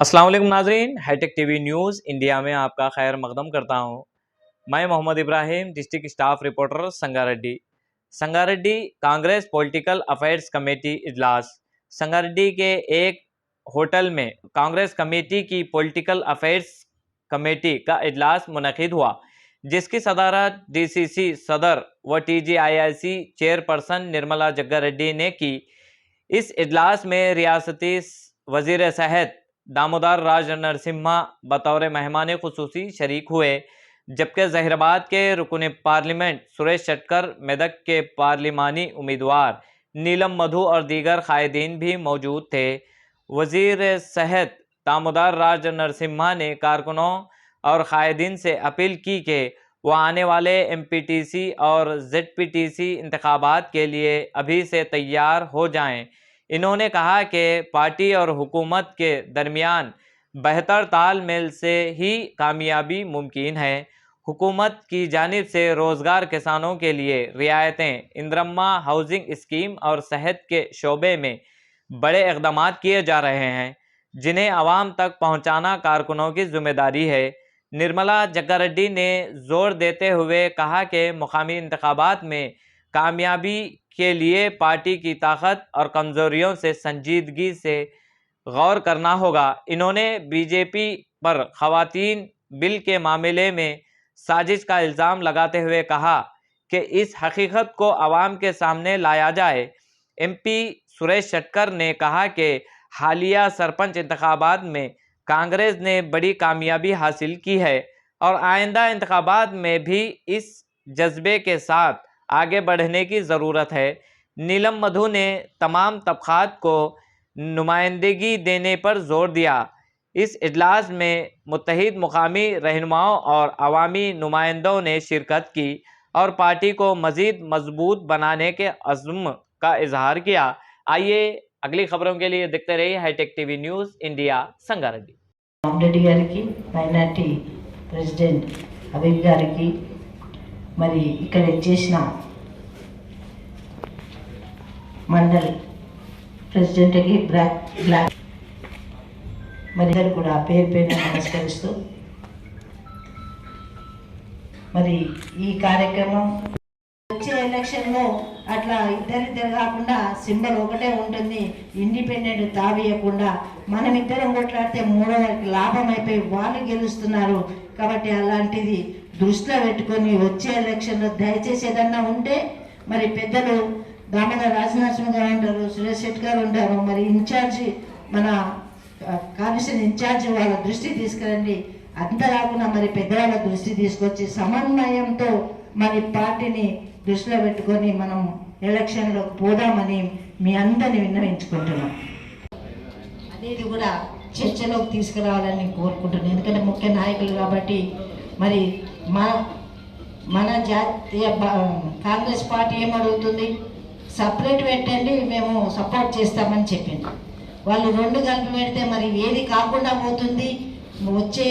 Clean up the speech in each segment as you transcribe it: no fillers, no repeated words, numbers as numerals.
अस्सलाम वालेकुम नाजरीन, हाईटेक टीवी न्यूज़ इंडिया में आपका खैर मकदम करता हूँ। मैं Mohammed Ibrahim, district staff reporter Sangareddy. Sangareddy Congress political affairs committee इजलास। संगारेड्डी के एक होटल में कांग्रेस कमेटी की पॉलिटिकल अफेयर्स कमेटी का इजलास मुनक़िद हुआ, जिसकी सदारत डीसीसी सदर व टीजीआईआईसी चेयरपर्सन निर्मला जग्गारेड्डी ने की। इस इजलास में रियासती वज़ीर सेहत दामोदर राज नरसिम्हा बतौर मेहमान खुसूसी शरीक हुए, जबकि जहीराबाद के रुकन पार्लियामेंट सुरेश शटकर, मेदक के पार्लिमानी उम्मीदवार नीलम मधु और दीगर कायदीन भी मौजूद थे। वज़ीर सेहत दामोदर राज नरसिम्हा ने कारकुनों और कायदीन से अपील की कि वह आने वाले एमपीटीसी और जेडपीटीसी इंतखाबात के लिए अभी से तैयार हो जाएं। इन्होंने कहा कि पार्टी और हुकूमत के दरमियान बेहतर तालमेल से ही कामयाबी मुमकिन है। हुकूमत की जानिब से रोज़गार, किसानों के लिए रियायतें, इंदिरम्मा हाउसिंग स्कीम और सेहत के शोबे में बड़े इक़दाम किए जा रहे हैं, जिन्हें आवाम तक पहुँचाना कारकुनों की जिम्मेदारी है। निर्मला जग्गारेड्डी ने जोर देते हुए कहा कि मुकामी इंतखाबात में कामयाबी के लिए पार्टी की ताकत और कमज़ोरियों से संजीदगी से गौर करना होगा। इन्होंने बीजेपी पर ख़वातीन बिल के मामले में साजिश का इल्ज़ाम लगाते हुए कहा कि इस हकीकत को आवाम के सामने लाया जाए। एमपी सुरेश शटकर ने कहा कि हालिया सरपंच इंतखाबात में कांग्रेस ने बड़ी कामयाबी हासिल की है और आइंदा इंतखाबात में भी इस जज्बे के साथ आगे बढ़ने की ज़रूरत है। नीलम मधु ने तमाम तबक़ात को नुमाइंदगी देने पर जोर दिया। इस इजलास में मुत्तहिद मुकामी रहनुमाओं और अवामी नुमाइंदों ने शिरकत की और पार्टी को मज़ीद मजबूत बनाने के अज़्म का इजहार किया। आइए अगली खबरों के लिए देखते रहिए hi tech TV news India Sangareddy. Reddy గారికి, మైనార్టీ ప్రెసిడెంట్ హబీబ్ గారికి, మరి ఇక్కడ చేసిన మండల్ ప్రెసిడెంట్కి బ్లాక్ మరి కూడా పేరు పేరున నమస్కరిస్తూ మరి ఈ కార్యక్రమం వచ్చే ఎలక్షన్లో అట్లా ఇద్దరిద్దరు కాకుండా సింబల్ ఒకటే ఉంటుంది. ఇండిపెండెంట్ తావేయకుండా మనం ఇద్దరం కొట్లాడితే మూడో వారికి లాభం అయిపోయి వాళ్ళు గెలుస్తున్నారు. కాబట్టి అలాంటిది దృష్టిలో పెట్టుకొని వచ్చే ఎలక్షన్లో దయచేసి ఏదన్నా ఉంటే మరి పెద్దలు దామోదర్ రాజనరసింహ గారు ఉంటారు, సురేష్ శెట్టి గారు ఉంటారు, మరి ఇన్ఛార్జి మన కాన్స్టిట్యూషన్ ఇన్ఛార్జి వాళ్ళ దృష్టి తీసుకురండి. అంతా కాకుండా మరి పెద్దవాళ్ళ దృష్టి తీసుకొచ్చి సమన్వయంతో మరి పార్టీని దృష్టిలో పెట్టుకొని మనం ఎలక్షన్లో పోదామని మీ అందరిని విన్నవించుకుంటున్నాం. అనేది కూడా చర్చలోకి తీసుకురావాలని కోరుకుంటున్నాను. ఎందుకంటే ముఖ్య నాయకులు కాబట్టి మరి మన జాతీయ కాంగ్రెస్ పార్టీ ఏమడుగుతుంది, సపరేట్ పెట్టండి మేము సపోర్ట్ చేస్తామని చెప్పింది. వాళ్ళు రెండు కలిపి పెడితే మరి ఏది కాకుండా పోతుంది. వచ్చే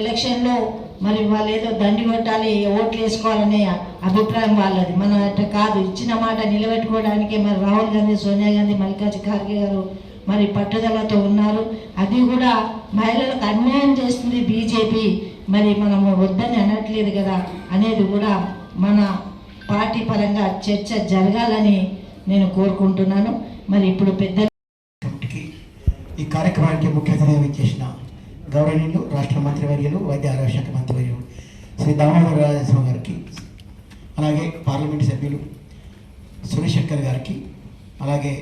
ఎలక్షన్లో మరి వాళ్ళు ఏదో దండి కొట్టాలి, ఓట్లు వేసుకోవాలనే అభిప్రాయం వాళ్ళది. మన అట్లా కాదు, ఇచ్చిన మాట నిలబెట్టుకోవడానికి మరి రాహుల్ గాంధీ, సోనియా గాంధీ, మల్లికార్జున ఖార్గే గారు మరి పట్టుదలతో ఉన్నారు. అది కూడా మహిళలకు అన్యాయం చేస్తుంది బీజేపీ. మరి మనము వద్దని అనట్లేదు కదా అనేది కూడా మన పార్టీ పరంగా చర్చ జరగాలని నేను కోరుకుంటున్నాను. మరి ఇప్పుడు పెద్ద ఈ కార్యక్రమానికి ముఖ్య అతిథిగా చేసిన గౌరవనీయులు రాష్ట్ర మంత్రివర్యులు, వైద్య ఆరోగ్య శాఖ మంత్రివర్యులు శ్రీ దామోదర్ రాజనరసింహ గారికి, అలాగే పార్లమెంటు సభ్యులు సురేష్ శెట్కర్ గారికి, అలాగే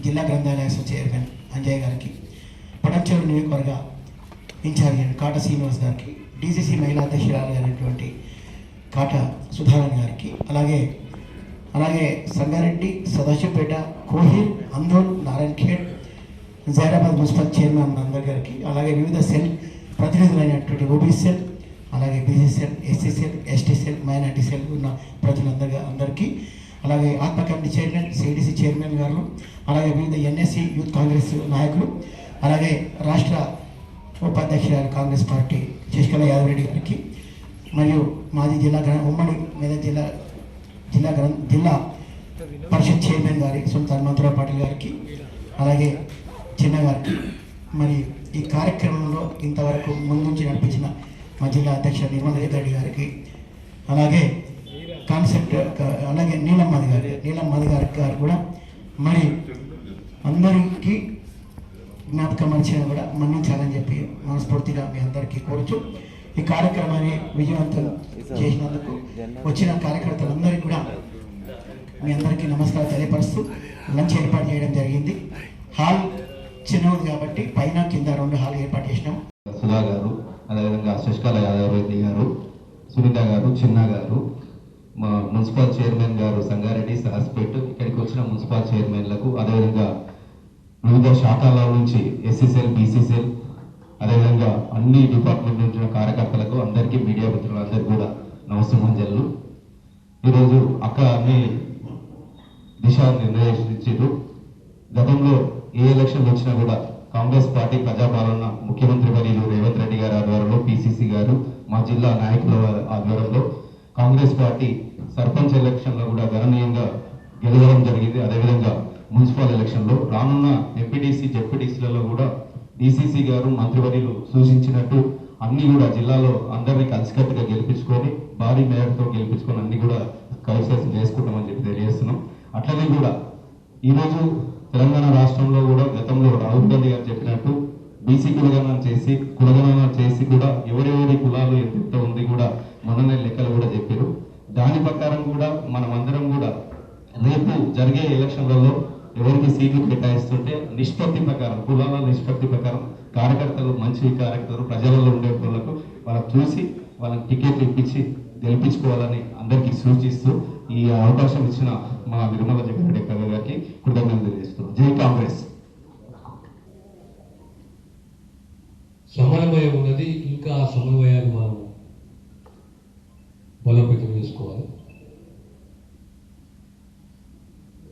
జిల్లా గ్రంథాలయ చైర్మన్ అంజయ్ గారికి, పడంచేరు నియోజకవర్గ ఇన్ఛార్జి కాట శ్రీనివాస్ గారికి, డీసీసీ మహిళా అధ్యక్షురాలు అయినటువంటి కాట సుధారాణి గారికి, అలాగే సంగారెడ్డి, సదాశివపేట, కోహిర్, అందోల్, నారాయణఖేడ్, జైరాబాద్ మున్సిపల్ చైర్మన్ అందరి గారికి, అలాగే వివిధ సెల్ ప్రతినిధులైనటువంటి ఓబీసీ సెల్, అలాగే BC cell, SC cell, ST cell, minority cell ఉన్న అందరికీ, అలాగే ఆత్మ కమిటీ చైర్మన్, సిడిసి చైర్మన్ గారు, అలాగే వివిధ ఎన్ఎస్సి యూత్ కాంగ్రెస్ నాయకులు, అలాగే రాష్ట్ర ఉపాధ్యక్షురాలు కాంగ్రెస్ పార్టీ శశికళ యాదవ్ రెడ్డి గారికి, మరియు మాజీ ఉమ్మడి మెదక్ జిల్లా పరిషత్ చైర్మన్ గారి సుల్తాన్ మంత్రుల పాటిల్ గారికి, అలాగే చిన్న గారికి, మరి ఈ కార్యక్రమంలో ఇంతవరకు ముందుంచి నడిపించిన మా జిల్లా అధ్యక్షుడు నిర్మల రెడ్డి గారికి, అలాగే కాన్సెప్ట్ అలాగే నీలం మధు గారు కూడా మరి అందరికీ జ్ఞాపకం మర్చినా కూడా మన్నించాలని చెప్పి మనస్ఫూర్తిగా మీ అందరికీ కోరుచు ఈ కార్యక్రమాన్ని విజయవంతం చేసినందుకు వచ్చిన కార్యకర్తలందరికీ కూడా మీ అందరికీ నమస్కారం తెలియపరుస్తూ లంచ్ ఏర్పాటు చేయడం జరిగింది. హాల్ చిన్నది కాబట్టి పైన కింద 2 హాల్ ఏర్పాటు చేసినాం. సుధా గారు, అదేవిధంగా శశికళ యాదవ్ రెడ్డి గారు, సునీత గారు, చిన్న గారు, మా మున్సిపల్ చైర్మన్ గారు సంగారెడ్డి, సహస్పేట్, ఇక్కడికి వచ్చిన మున్సిపల్ చైర్మన్లకు, అదేవిధంగా వివిధ శాఖల నుంచి ఎస్సీసెల్, బీసీసెల్, అదేవిధంగా అన్ని డిపార్ట్మెంట్ నుంచి కార్యకర్తలకు అందరికీ, మీడియా మిత్రులందరికీ కూడా నమస్కారాలు. ఈరోజు అక్క అన్ని దిశ నిర్ణయించారు. గతంలో ఏ ఎలక్షన్లు వచ్చినా కూడా కాంగ్రెస్ పార్టీ ప్రజాపాలన ముఖ్యమంత్రి వర్యులు రేవంత్ రెడ్డి గారి ఆధ్వర్యంలో, పిసిసి గారు, మా జిల్లా నాయకుల ఆధ్వర్యంలో కాంగ్రెస్ పార్టీ సర్పంచ్ ఎలక్షన్లో కూడా గణనీయంగా గెలవడం జరిగింది. అదేవిధంగా మున్సిపల్ ఎలక్షన్లో రానున్న ఎంపీటీసీ, జెడ్పీటీసీలలో కూడా డిసిసి గారు, మంత్రివర్యులు సూచించినట్టు అన్ని కూడా జిల్లాలో అందరినీ కలిసికట్టుగా గెలిపించుకొని భారీ మేయర్తో గెలిపించుకొని అన్ని కూడా కైవసం చేసుకుంటామని చెప్పి తెలియజేస్తున్నాం. అట్లనే కూడా ఈరోజు తెలంగాణ రాష్ట్రంలో కూడా గతంలో రాహుల్ గాంధీ గారు చెప్పినట్టు బీసీ కులగణన చేసి కూడా ఎవరెవరి కులాలు ఎంత ఉంది కూడా మొన్ననే లెక్కలు కూడా చెప్పారు. దాని ప్రకారం కూడా మనం అందరం కూడా రేపు జరిగే ఎలక్షన్లలో ఎవరికి సీట్లు కేటాయిస్తుంటే నిష్పత్తి ప్రకారం, కులాల నిష్పత్తి ప్రకారం కార్యకర్తలు, మంచి కార్యకర్తలు ప్రజలలో ఉండే వాళ్ళకు వాళ్ళకి చూసి వాళ్ళకి టికెట్లు ఇప్పించి గెలిపించుకోవాలని అందరికీ సూచిస్తూ ఈ అవకాశం ఇచ్చిన మా నిర్మల జగ్గారెడ్డి గారికి కృతజ్ఞతలు తెలియజేస్తున్నాం. జై కాంగ్రెస్. సమన్వయం ఉన్నది, ఇంకా ఆ సమన్వయాన్ని మనం బలోపేతం చేసుకోవాలి.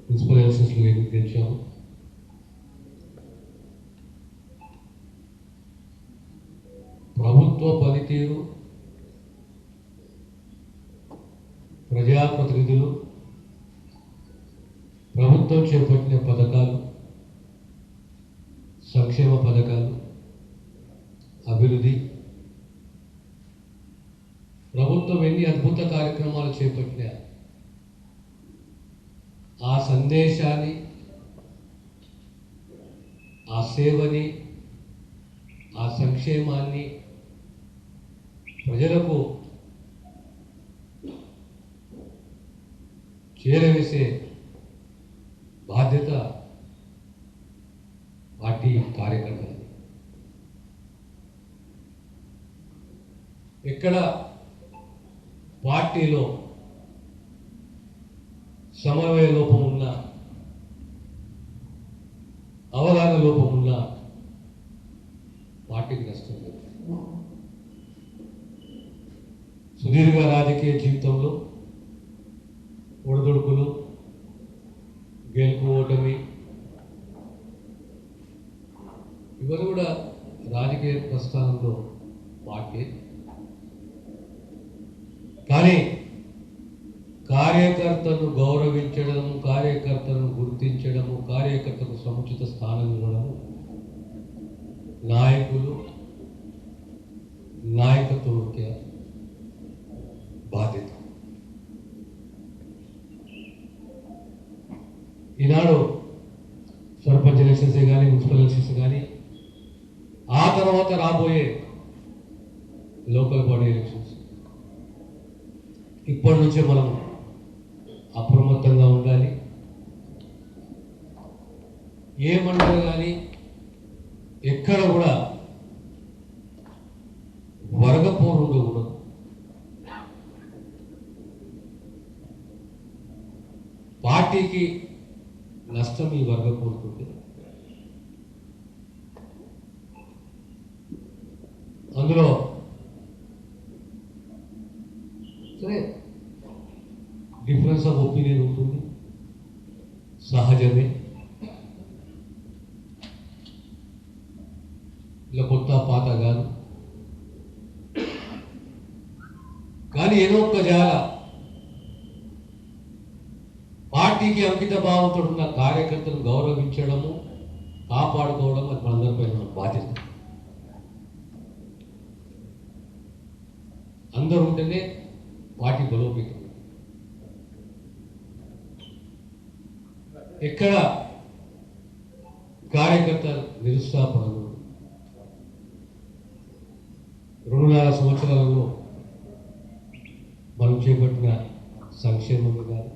మున్సిపల్ ఎలక్షన్స్లో ఏమి గెలిచాము, ప్రభుత్వ పనితీరు, ప్రజాప్రతినిధులు, ప్రభుత్వం చేపట్టిన పథకాలు, సంక్షేమ పథకాలు, అభివృద్ధి, ప్రభుత్వం ఎన్ని అద్భుత కార్యక్రమాలు చేపట్టినా ఆ సందేశాన్ని, ఆ సేవని, ఆ సంక్షేమాన్ని ప్రజలకు చేరవేసే బాధ్యత పార్టీ కార్యకర్తలు. ఎక్కడ పార్టీలో సమన్వయ లోపం ఉన్న, అవగాహన లోపం ఉన్న పార్టీకి నష్టం లేదు. సుదీర్ఘ రాజకీయ జీవితంలో ఒడిదుడుకులు, గెలుపు, ఓటమి, ఇవన్నీ కూడా రాజకీయ ప్రస్థానంలో పార్టీ. కానీ కార్యకర్తను గౌరవించడం, కార్యకర్తను గుర్తించడము, కార్యకర్తకు సముచిత స్థానం ఇవ్వడము నాయకులు, నాయకత్వం ముఖ్య బాధ్యత. ఈనాడు సర్పంచ్ ఎలక్షన్స్ కానీ, మున్సిపల్ ఎలక్షన్స్ కానీ, ఆ తర్వాత రాబోయే లోకల్ బాడీ ఎలక్షన్స్, ఇప్పటి నుంచే మనం అప్రమత్తంగా ఉండాలి. ఏ మండలి కానీ ఎక్కడ కూడా వర్గపోరు ఉండకూడదు. పార్టీకి నష్టం ఈ వర్గపోరుకుంటే. అందులో సరే డిఫరెన్స్ ఆఫ్ ఒపీనియన్ ఉంటుంది, సహజమే. ఇలా కొత్త పాత కాదు. కానీ ఏదో ఒక్క జాల పార్టీకి అంకిత భావంతో ఉన్న కార్యకర్తను గౌరవించడము, కాపాడుకోవడం అది మనందరిపై ఉన్న బాధ్యత. అందరూ ఉంటేనే పార్టీ బలోపేతం. ఎక్కడ కార్యకర్త నిరుత్సాహపడదు. 2.5 సంవత్సరాలలో మనం చేపట్టిన సంక్షేమం కానీ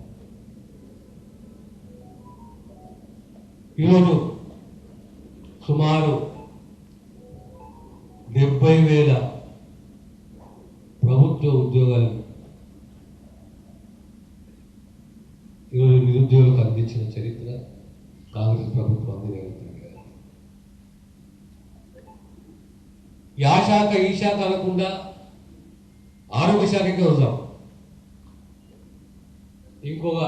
ఈరోజు సుమారు 70,000 ప్రభుత్వ ఉద్యోగాలు ఈరోజు నిరుద్యోగులకు అందించిన చరిత్ర కాంగ్రెస్ ప్రభుత్వం అందినగలుగుతుంది. ఆ శాఖ ఈ శాఖ అనకుండా ఆరోగ్య శాఖకే వద్దాం. ఇంకొక